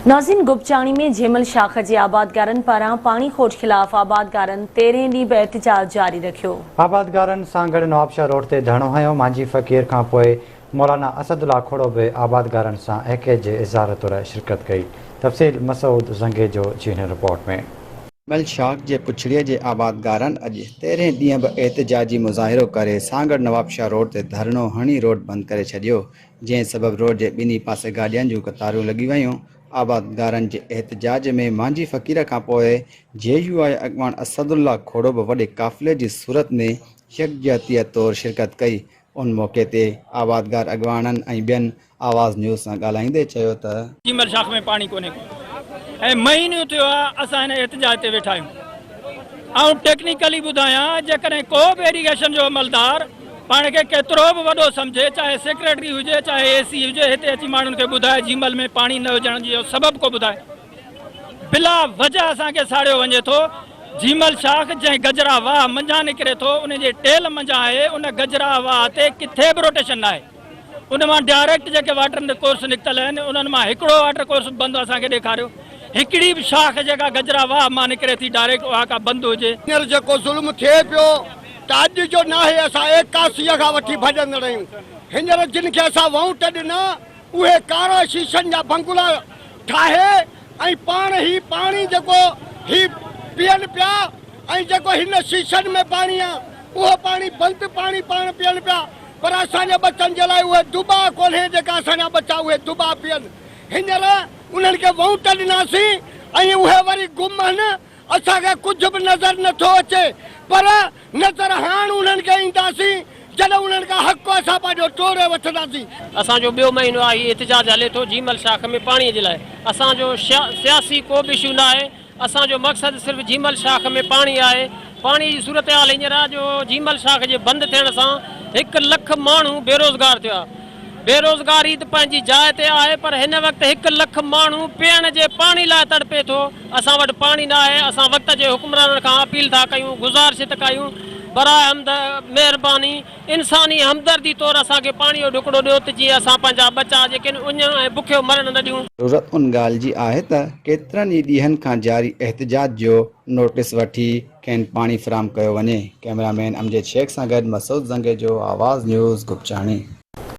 नाज़रीन, गुपचाणी में झेमल शाख जे आबादगारनि पारां पाणी खोट खिलाफ़ आबादगारनि 13 ॾींहं बि एहतजाज जारी रखियो। आबादगारनि सां गॾु नवाबशाह रोड ते धरणो हयो। मांझी फ़क़ीर खां पोइ मौलाना असदुल्ला खोड़ो बि आबादगारनि सां एके जे इज़हार तौरु शिरकत कई। तफ़सील मसूद ज़ंगे जो जी हिन रिपोर्ट में। झेमल शाख जे पुछड़ीअ जे आबादगारनि अॼु 13 ॾींहं बि एहतजाजी मुज़ाहिरो करे सांगड़ नवाबशाह रोड ते धरणो हणी रोड बंदि करे छॾियो, जंहिं सबबि रोड जे ॿिन्ही पासे गाॾियुनि जूं कतारूं लॻी वयूं। आबादगारनि जे एहतजाज में मांझी फ़क़ीर खां पोइ JUI अॻवान असदुल्ला खोड़ो बि वॾे काफ़िले जी सूरत में यकजहतीअ तौरु शिरकत कई। उन मौक़े ते आबादगार अॻवाननि ऐं ॿियनि आवाज़ न्यूज़ सां ॻाल्हाईंदे चयो त झेमल शाख में पानी कोन्हे ऐं महीनो थियो आहे असां हिन एहतजाज ते वेठा आहियूं। टेक्निकली ॿुधायां, जेकॾहिं को बि इरीगेशन जो अमलदार पाण खे केतिरो बि वॾो सम्झे, चाहे सेक्रेटरी हुजे चाहे AC हुजे, हिते अची माण्हुनि खे ॿुधाए झीमल में पाणी न हुजण जो सबबु को ॿुधाए, बिला वजह असांखे साड़ियो वञे थो। झीमल शाख जंहिं गजरा वाह मंझां निकिरे थो, उन जे टेल मंझां आहे, उन गजरा वाह ते किथे बि रोटेशन न आहे। उन मां डायरेक्ट जेके वाटर कोर्स निकितल आहिनि, उन्हनि मां हिकिड़ो वाटर कोर्स बंदि असांखे ॾेखारियो। हिकिड़ी बि शाख जेका गजरा वाह मां निकिरे थी डायरेक्ट उहा का बंदि हुजे। हींअर जेको ज़ुल्म थिए पियो त अॼु जो न आहे, असां 81 खां वठी भॼंदड़ आहियूं। हींअर जिन खे असां वोट ॾिना उहे कारा शीशनि जा बंगला ठाहे ऐं पाण ई पाणी जेको ही पीअनि पिया, ऐं जेको हिन शीशनि में पाणी आहे उहो पाणी बंदि पाणी पाण पीअनि पिया। पर असांजे बचनि जे लाइ उहे दुबा कोन्हे जेका असांजा बचा उहे दुबा पीअनि। हींअर उन्हनि खे वोट ॾिनासीं ऐं उहे वरी गुम आहिनि, असांखे कुझु बि नज़र नथो अचे। पर नज़र हाणे उन्हनि खे ईंदासीं जॾहिं उन्हनि खां हक़ असां पंहिंजो टोड़े वठंदासीं। असांजो ॿियो महीनो आहे, एहतजाज हले थो झीमल शाख में पाणीअ जे लाइ। असांजो सियासी को बि इशू न आहे, असांजो मक़सदु सिर्फ़ु झीमल शाख में पाणी आहे। पाणी जी सूरत हाल हींअर जो झीमल शाख जे बंदि थियण सां 1 लख माण्हू बेरोज़गार थिया। बेरोज़गारी त पंहिंजी जाइ ते आहे, पर हिन वक़्तु 1 लख माण्हू पीअण जे पाणी लाइ तड़पे थो। असां वटि पाणी न आहे। असां वक़्त जे हुक्मराननि खां अपील था कयूं, गुज़ारिश था कयूं, बराए महिरबानी इंसानी हमदर्दी तौरु असांखे पाणी जो ढुकड़ो ॾियो त जीअं असां पंहिंजा बचा जेके उञ ऐं बुखियो मरण न ॾियूं। ज़रूरत उन ॻाल्हि जी आहे त केतिरनि ई ॾींहंनि खां जारी एहतजाज जो नोटिस वठी खेनि पाणी फ़राहम कयो वञे। कैमरामैन अमजद शेख सां गॾु मसूद ज़ंगे जो आवाज़ न्यूज़ गुपचाणी।